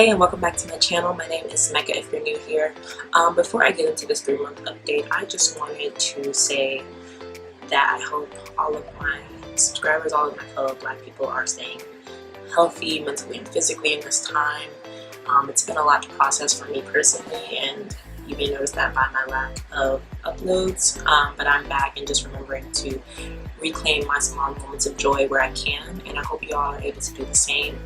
Hey, and welcome back to my channel. My name is Mecca if you're new here. Before I get into this 3-month update, I just wanted to say that I hope all of my subscribers, all of my fellow black people are staying healthy mentally and physically in this time. It's been a lot to process for me personally, and you may notice that by my lack of uploads, but I'm back and just remembering to reclaim my small moments of joy where I can, and I hope you all are able to do the same.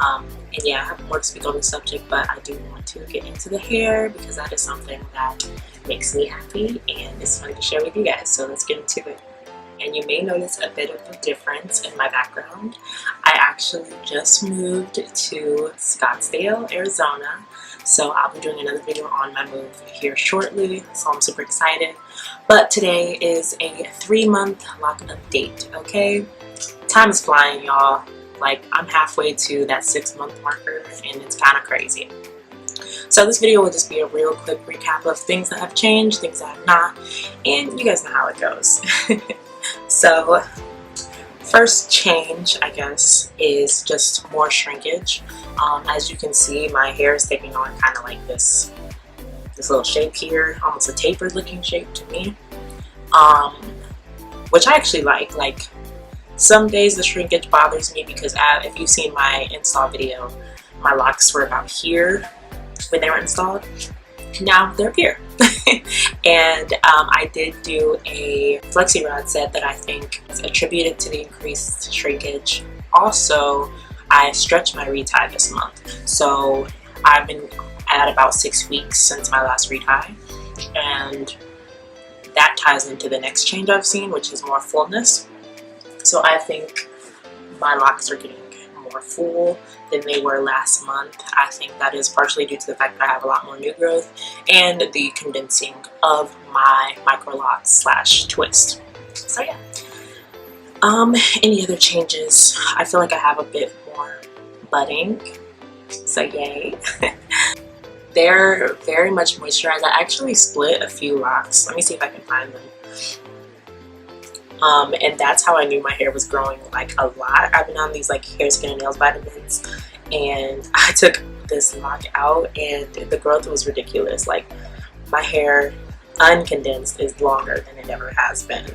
And yeah, I have more to speak on the subject, but I do want to get into the hair because that is something that makes me happy and it's fun to share with you guys. So let's get into it. And you may notice a bit of a difference in my background. I actually just moved to Scottsdale, Arizona. So I'll be doing another video on my move here shortly, so I'm super excited. But today is a 3-month lock update, okay? Time is flying, y'all. Like, I'm halfway to that 6-month marker and it's kind of crazy. So this video will just be a real quick recap of things that have changed, things that have not, and you guys know how it goes. So first change, I guess, is just more shrinkage. As you can see, my hair is taking on kind of like this little shape here, almost a tapered looking shape to me, which I actually like. Some days the shrinkage bothers me because if you've seen my install video, my locks were about here when they were installed. Now they're up here. And I did do a flexi rod set that I think is attributed to the increased shrinkage. Also, I stretched my retie this month. So I've been at about 6 weeks since my last retie. And that ties into the next change I've seen, which is more fullness. So I think my locks are getting more full than they were last month. I think that is partially due to the fact that I have a lot more new growth and the condensing of my Microlocs slash twist. So yeah. Any other changes? I feel like I have a bit more budding. So yay. They're very much moisturized. I actually split a few locks. Let me see if I can find them. And that's how I knew my hair was growing like a lot. I've been on these like hair, skin, and nails vitamins, and I took this lock out and the growth was ridiculous. Like, my hair uncondensed is longer than it ever has been.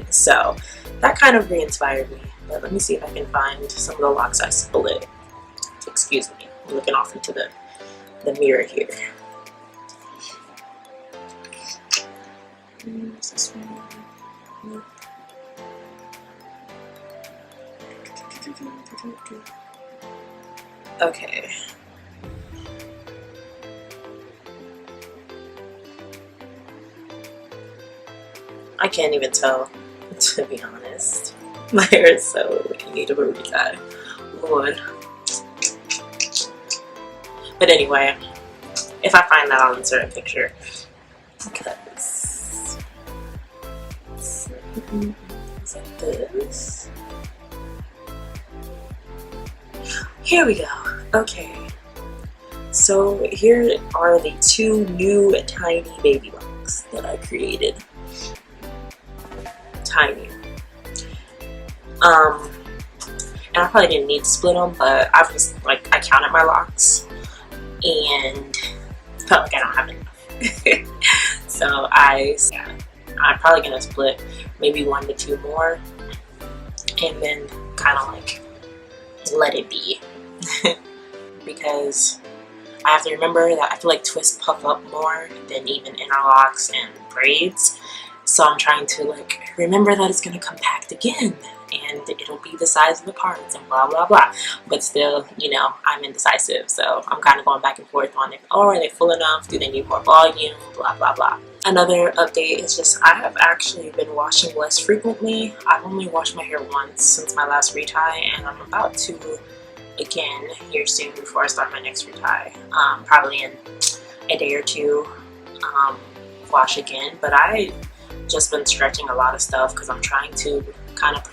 So that kind of re-inspired me. But let me see if I can find some of the locks I split. Excuse me, I'm looking off into the mirror here. Is this one? Okay. I can't even tell, to be honest. My hair is so in need of a retie. Lord. But anyway, if I find that, I'll insert a picture. Because it's like this. Here we go. Okay, so here are the 2 new tiny baby locks that I created. Tiny. And I probably didn't need to split them, but I counted my locks and felt like I don't have enough. So I'm probably gonna split maybe 1 to 2 more and then kind of like let it be. Because I have to remember that I feel like twists puff up more than even interlocks and braids. So I'm trying to like remember that it's gonna compact again and it'll be the size of the parts and blah blah blah. But still, you know, I'm indecisive, so I'm kind of going back and forth on it. Oh, are they full enough? Do they need more volume? Blah blah blah. Another update is just I have actually been washing less frequently. I've only washed my hair once since my last retie, and I'm about to again here soon before I start my next retie. Probably in a day or 2, wash again. But I just been stretching a lot of stuff because I'm trying to kind of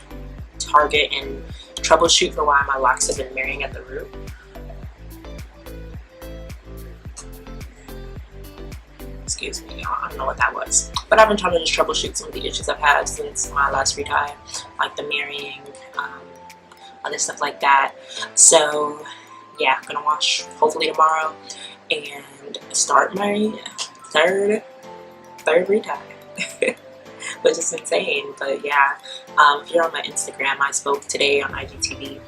target and troubleshoot for why my locks have been marrying at the root. Excuse me, I don't know what that was. But I've been trying to just troubleshoot some of the issues I've had since my last retie, like the marrying, other stuff like that. So yeah, gonna wash hopefully tomorrow and start my third retie. Which is insane. But yeah, if you're on my Instagram, I spoke today on IGTV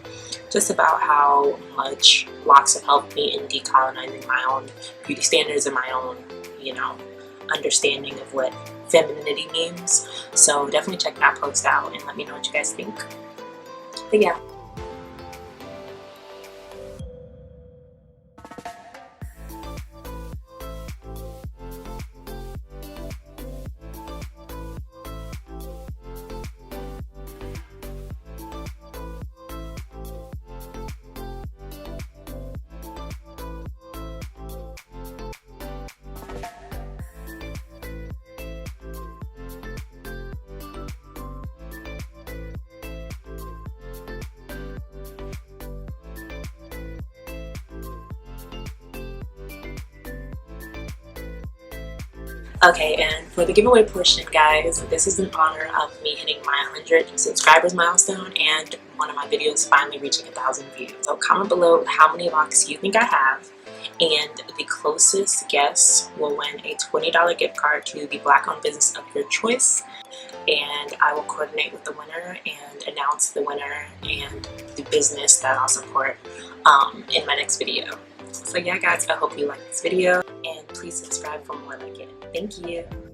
just about how much locks have helped me in decolonizing my own beauty standards and my own, you know, understanding of what femininity means. So definitely check that post out and let me know what you guys think. But yeah. Okay, and for the giveaway portion, guys, this is in honor of me hitting my 100 subscribers milestone and one of my videos finally reaching 1,000 views. So comment below how many locks you think I have, and the closest guess will win a $20 gift card to the Black-owned business of your choice. And I will coordinate with the winner and announce the winner and the business that I'll support in my next video. So yeah, guys, I hope you like this video, and please subscribe for more like it. Thank you.